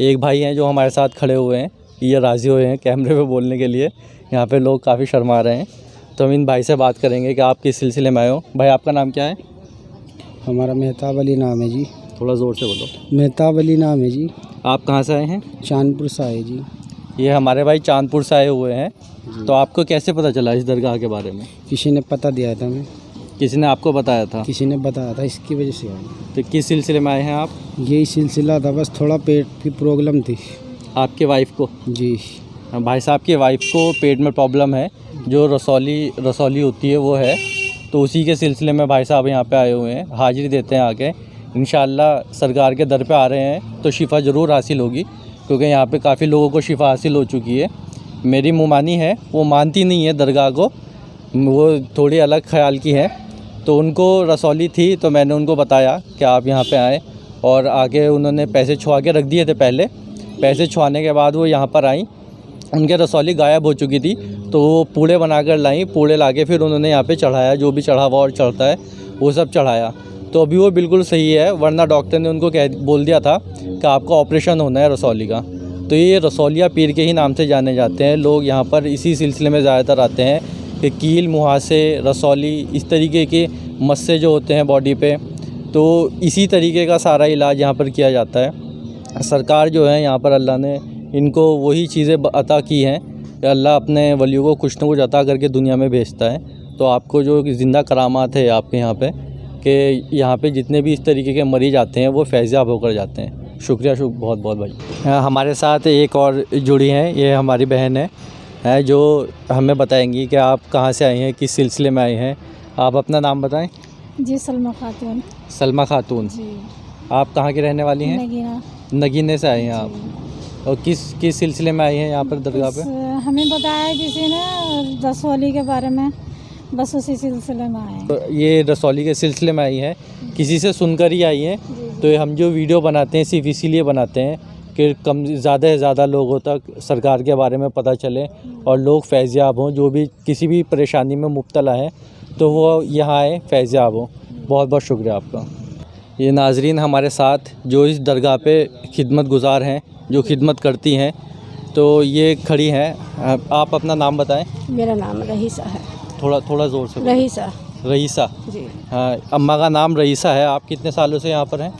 एक भाई हैं जो हमारे साथ खड़े हुए हैं, ये राज़ी हुए हैं कैमरे पे बोलने के लिए। यहाँ पे लोग काफ़ी शर्मा रहे हैं, तो हम इन भाई से बात करेंगे कि आप किस सिलसिले में आए हो। भाई आपका नाम क्या है? हमारा मेहताब अली नाम है जी। थोड़ा ज़ोर से बोलो। मेहताब अली नाम है जी। आप कहाँ से आए हैं? चांदपुर से आए जी। ये हमारे भाई चांदपुर से आए हुए हैं। तो आपको कैसे पता चला इस दरगाह के बारे में? किसी ने पता दिया था हमें। किसी ने आपको बताया था? किसी ने बताया था, इसकी वजह से आए। तो किस सिलसिले में आए हैं आप? यही सिलसिला था, बस थोड़ा पेट की प्रॉब्लम थी। आपके वाइफ को? जी। भाई साहब की वाइफ को पेट में प्रॉब्लम है, जो रसौली होती है वो है, तो उसी के सिलसिले में भाई साहब यहाँ पे आए हुए हैं, हाजिरी देते हैं आके। इंशाअल्लाह सरकार के दर पे आ रहे हैं तो शिफ़ा ज़रूर हासिल होगी, क्योंकि यहाँ पे काफ़ी लोगों को शिफ़ा हासिल हो चुकी है। मेरी मुमानी है, वो मानती नहीं है दरगाह को, वो थोड़ी अलग ख्याल की है, तो उनको रसौली थी तो मैंने उनको बताया कि आप यहाँ पे आएँ, और आगे उन्होंने पैसे छुआ के रख दिए थे। पहले पैसे छुआने के बाद वो यहाँ पर आई, उनके रसौली गायब हो चुकी थी, तो वो पूड़े बनाकर लाई। पूड़े लाके फिर उन्होंने यहाँ पे चढ़ाया, जो भी चढ़ावा और चढ़ता है वो सब चढ़ाया। तो अभी वो बिल्कुल सही है, वरना डॉक्टर ने उनको बोल दिया था कि आपका ऑपरेशन होना है रसौली का। तो ये रसौलिया पीर के ही नाम से जाने जाते हैं लोग। यहाँ पर इसी सिलसिले में ज़्यादातर आते हैं कि कील, मुहासे, रसौली, इस तरीके के मस्से जो होते हैं बॉडी पे, तो इसी तरीके का सारा इलाज यहाँ पर किया जाता है। सरकार जो है यहाँ पर, अल्लाह ने इनको वही चीज़ें अता की हैं कि अल्लाह अपने वलियों को कुछ न कुछ अता करके दुनिया में भेजता है। तो आपको जो ज़िंदा करामात है आपके यहाँ पे, कि यहाँ पे जितने भी इस तरीके के मरीज़ आते हैं वो फैज़याब होकर जाते हैं। शुक्रिया बहुत बहुत भाई। हमारे साथ एक और जुड़ी हैं, ये हमारी बहन है जो हमें बताएंगी कि आप कहाँ से आए हैं, किस सिलसिले में आए हैं। आप अपना नाम बताएं। जी, सलमा खातून। सलमा खातून जी। आप कहाँ की रहने वाली हैं? नगीना। नगीने से आए हैं आप, और किस सिलसिले में आई हैं यहाँ पर दरगाह पे? हमें बताया किसी ने रसौली के बारे में, बस उसी सिलसिले में आए। तो ये रसौली के सिलसिले में आई हैं, किसी से सुनकर ही आई हैं। तो हम जो वीडियो बनाते हैं सिर्फ इसीलिए बनाते हैं कि ज़्यादा से ज़्यादा लोगों तक सरकार के बारे में पता चले और लोग फैज़याब हों। जो भी किसी भी परेशानी में मुब्तला हैं तो वो यहाँ आए, फैज़याब हों। बहुत बहुत शुक्रिया आपका। ये नाजरीन हमारे साथ जो इस दरगाह पे खिदमत गुज़ार हैं, जो खिदमत करती हैं, तो ये खड़ी हैं। आप अपना नाम बताएं। मेरा नाम रईसा है। थोड़ा ज़ोर से। रईसा जी। हाँ, अम्मा का नाम रईसा है। आप कितने सालों से यहाँ पर हैं?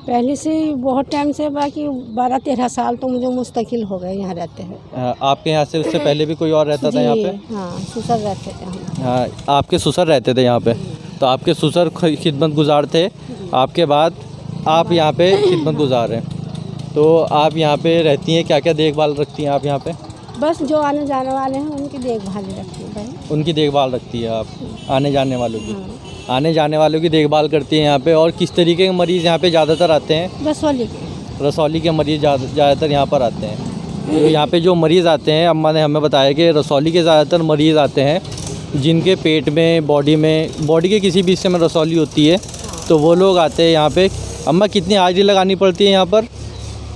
पहले से बहुत टाइम से, बाकी 12-13 साल तो मुझे मुस्तकिल हो गए यहाँ रहते हैं। आपके यहाँ से उससे पहले भी कोई और रहता था यहाँ पे? हाँ, ससुर रहते थे हम। हाँ, आपके ससुर रहते थे यहाँ पे, तो आपके ससुर खिदमत गुज़ार थे, आपके बाद आप यहाँ पे खिदमत गुज़ार हैं। तो आप यहाँ पे रहती हैं, क्या क्या देखभाल रखती हैं आप यहाँ पे? बस जो आने जाने वाले हैं उनकी देखभाल रखती है भाई। उनकी देखभाल रखती है आप, आने जाने वालों की? आने जाने वालों की देखभाल करती हैं यहाँ पे। और किस तरीके के मरीज़ यहाँ पे ज़्यादातर आते हैं? रसौली के मरीज़ ज़्यादातर यहाँ पर आते हैं। तो यहाँ पे जो मरीज़ आते हैं, अम्मा ने हमें बताया कि रसौली के ज़्यादातर मरीज़ आते हैं जिनके पेट में, बॉडी के किसी भी हिस्से में रसौली होती है, तो वो लोग आते हैं यहाँ पे। अम्मा, कितनी हाजिरी लगानी पड़ती है यहाँ पर?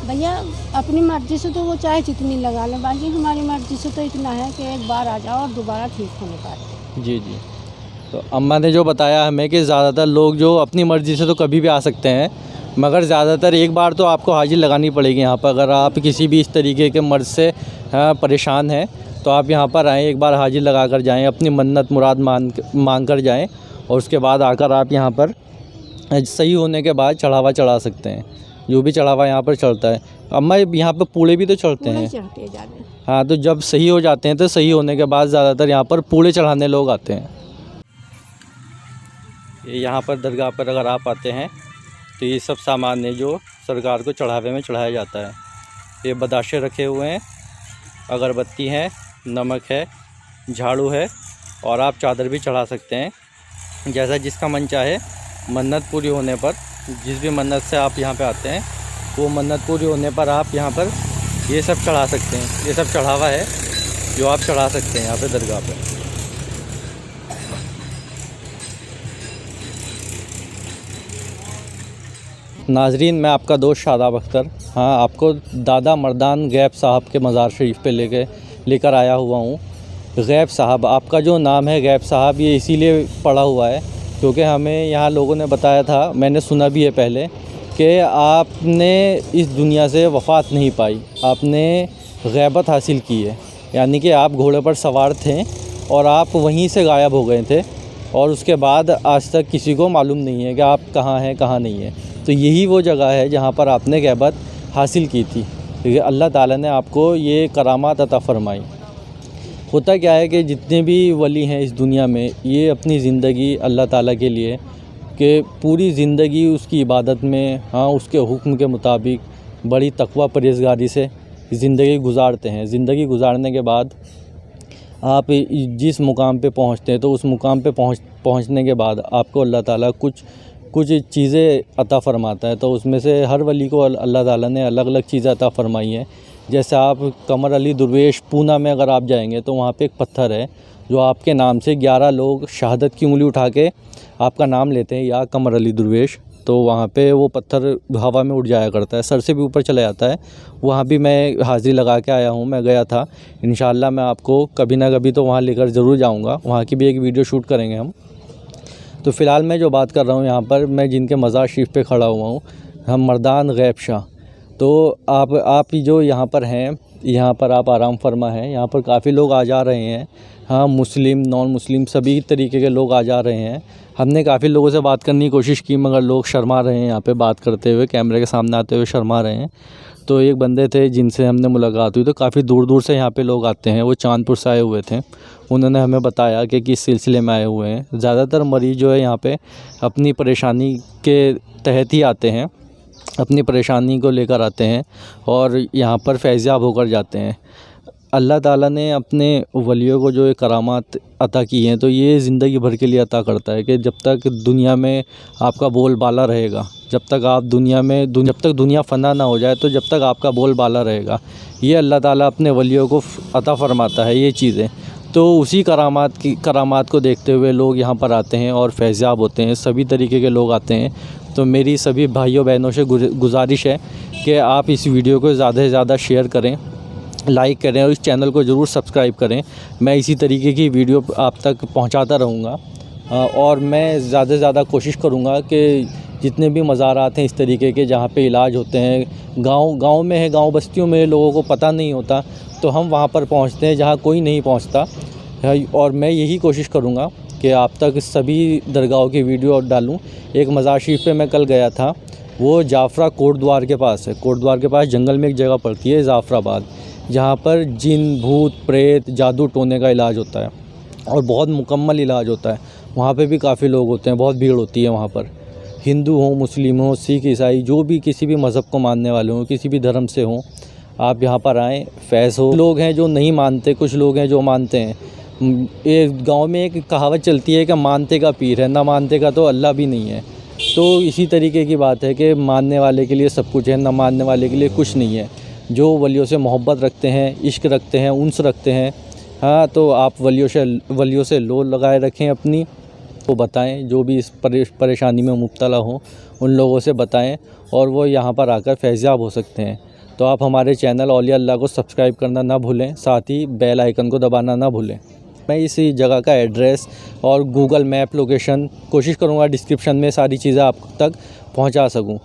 भैया अपनी मर्ज़ी से तो वो चाहे जितनी लगा लें, बाकी हमारी मर्ज़ी से तो इतना है कि एक बार आ जाओ और दोबारा ठीक होने पाते। जी। तो अम्मा ने जो बताया हमें कि ज़्यादातर लोग जो अपनी मर्ज़ी से तो कभी भी आ सकते हैं, मगर ज़्यादातर एक बार तो आपको हाजिरी लगानी पड़ेगी यहाँ पर। अगर आप किसी भी इस तरीके के मर्ज़ से परेशान हैं तो आप यहाँ पर आएँ, एक बार हाजिरी लगा कर जाएँ, अपनी मन्नत मुराद मांग कर जाएँ, और उसके बाद आकर आप यहाँ पर सही होने के बाद चढ़ावा चढ़ा सकते हैं। जो भी चढ़ावा यहाँ पर चढ़ता है। अम्मा, यहाँ पर पूड़े भी तो चढ़ते हैं? हाँ, तो जब सही हो जाते हैं तो सही होने के बाद ज़्यादातर यहाँ पर पूड़े चढ़ाने लोग आते हैं। यहाँ पर दरगाह पर अगर आप आते हैं तो ये सब सामान है जो सरकार को चढ़ावे में चढ़ाया जाता है। ये बदाशे रखे हुए हैं, अगरबत्ती है, नमक है, झाड़ू है, और आप चादर भी चढ़ा सकते हैं, जैसा जिसका मन चाहे। मन्नत पूरी होने पर, जिस भी मन्नत से आप यहाँ पे आते हैं, वो मन्नत पूरी होने पर आप यहाँ पर ये सब चढ़ा सकते हैं। ये सब चढ़ावा है जो आप चढ़ा सकते हैं यहाँ पे दरगाह पे। नाजरीन, मैं आपका दोस्त शादाब अख्तर, हाँ, आपको दादा मर्दान गैब साहब के मज़ार शरीफ पे लेकर आया हुआ हूँ। गैब साहब, आपका जो नाम है गैब साहब, ये इसीलिए पड़ा हुआ है क्योंकि हमें यहाँ लोगों ने बताया था, मैंने सुना भी है पहले, कि आपने इस दुनिया से वफ़ात नहीं पाई, आपने ग़ैबत हासिल की है। यानी कि आप घोड़े पर सवार थे और आप वहीं से गायब हो गए थे और उसके बाद आज तक किसी को मालूम नहीं है कि आप कहाँ हैं कहाँ नहीं हैं। तो यही वो जगह है जहाँ पर आपने ग़ैबत हासिल की थी, क्योंकि अल्लाह ताला ने आपको ये करामात अता फ़रमाई। होता क्या है कि जितने भी वली हैं इस दुनिया में, ये अपनी ज़िंदगी अल्लाह ताला के लिए कि पूरी ज़िंदगी उसकी इबादत में, हाँ, उसके हुक्म के मुताबिक बड़ी तक़वा परहेज़गारी से ज़िंदगी गुजारते हैं। ज़िंदगी गुजारने के बाद आप जिस मुकाम पे पहुँचते हैं, तो उस मुकाम पे पहुँचने के बाद आपको अल्लाह ताला कुछ चीज़ें अता फ़रमाता है। तो उसमें से हर वली को अल्लाह ताला ने अलग अलग चीज़ें अता फ़रमाई हैं। जैसे आप कमर अली दुर्वेश पूना में अगर आप जाएंगे तो वहाँ पे एक पत्थर है जो आपके नाम से 11 लोग शहादत की उंगली उठा के आपका नाम लेते हैं, या कमर अली दुर्वेश। तो वहाँ पे वो पत्थर हवा में उड़ जाया करता है, सर से भी ऊपर चला जाता है। वहाँ भी मैं हाज़िरी लगा के आया हूँ, मैं गया था। इंशाअल्लाह मैं आपको कभी ना कभी तो वहाँ लेकर ज़रूर जाऊँगा, वहाँ की भी एक वीडियो शूट करेंगे हम। तो फ़िलहाल मैं जो बात कर रहा हूँ यहाँ पर, मैं जिनके मज़ार शरीफ पे खड़ा हुआ हूँ, हम मर्दान गैब शाह। तो आप जो यहाँ पर हैं, यहाँ पर आप आराम फरमा हैं। यहाँ पर काफ़ी लोग आ जा रहे हैं, हाँ, मुस्लिम नॉन मुस्लिम सभी तरीके के लोग आ जा रहे हैं। हमने काफ़ी लोगों से बात करने की कोशिश की, मगर लोग शर्मा रहे हैं यहाँ पे बात करते हुए, कैमरे के सामने आते हुए शर्मा रहे हैं। तो एक बंदे थे जिनसे हमने मुलाकात हुई, तो काफ़ी दूर दूर से यहाँ पे लोग आते हैं, वो चांदपुर से आए हुए थे। उन्होंने हमें बताया कि किस सिलसिले में आए हुए हैं। ज़्यादातर मरीज़ जो है यहाँ पे अपनी परेशानी के तहत ही आते हैं, अपनी परेशानी को लेकर आते हैं और यहाँ पर फैज़याब होकर जाते हैं। अल्लाह ताला ने अपने वलियों को जो करामात अता की हैं, तो ये ज़िंदगी भर के लिए अता करता है कि जब तक दुनिया में आपका बोलबाला रहेगा, जब तक आप दुनिया में जब तक दुनिया फ़ना ना हो जाए, तो जब तक आपका बोलबाला रहेगा, ये अल्लाह ताला अपने वलियों को अता फ़रमाता है ये चीज़ें। तो उसी करामात को देखते हुए लोग यहाँ पर आते हैं और फैज़याब होते हैं, सभी तरीके के लोग आते हैं। तो मेरी सभी भाइयों बहनों से गुजारिश है कि आप इस वीडियो को ज़्यादा से ज़्यादा शेयर करें, लाइक करें और इस चैनल को ज़रूर सब्सक्राइब करें। मैं इसी तरीके की वीडियो आप तक पहुंचाता रहूँगा और मैं ज़्यादा से ज़्यादा कोशिश करूँगा कि जितने भी मज़ारात हैं इस तरीके के जहाँ पे इलाज होते हैं, गांव में है, गांव बस्तियों में लोगों को पता नहीं होता, तो हम वहाँ पर पहुँचते हैं जहाँ कोई नहीं पहुँचता। और मैं यही कोशिश करूँगा कि आप तक सभी दरगाहों की वीडियो डालूँ। एक मज़ार शरीफ पे मैं कल गया था, वो जाफ़रा कोटद्वार के पास है। कोटद्वार के पास जंगल में एक जगह पड़ती है ज़ाफ़राबाद, जहाँ पर जिन भूत प्रेत जादू टोने का इलाज होता है और बहुत मुकम्मल इलाज होता है। वहाँ पे भी काफ़ी लोग होते हैं, बहुत भीड़ होती है वहाँ पर। हिंदू हों, मुस्लिम हों, सिख, ईसाई, जो भी किसी भी मज़हब को मानने वाले हों, किसी भी धर्म से हों, आप यहाँ पर आएँ, फैज़ हो। लोग हैं जो नहीं मानते, कुछ लोग हैं जो मानते हैं। एक गांव में एक कहावत चलती है कि मानते का पीर है, ना मानते का तो अल्लाह भी नहीं है। तो इसी तरीके की बात है कि मानने वाले के लिए सब कुछ है, ना मानने वाले के लिए कुछ नहीं है। जो वलियों से मोहब्बत रखते हैं, इश्क रखते हैं, उन्स रखते हैं, हाँ, तो आप वलियों से लो लगाए रखें अपनी, तो बताएं जो भी इस परेशानी में मुब्तला हों उन लोगों से बताएं और वो यहाँ पर आकर फैज़याब हो सकते हैं। तो आप हमारे चैनल औलिया अल्लाह को सब्सक्राइब करना ना भूलें, साथ ही बेल आइकन को दबाना ना भूलें। मैं इसी जगह का एड्रेस और गूगल मैप लोकेशन कोशिश करूँगा डिस्क्रिप्शन में सारी चीज़ें आप तक पहुँचा सकूँ।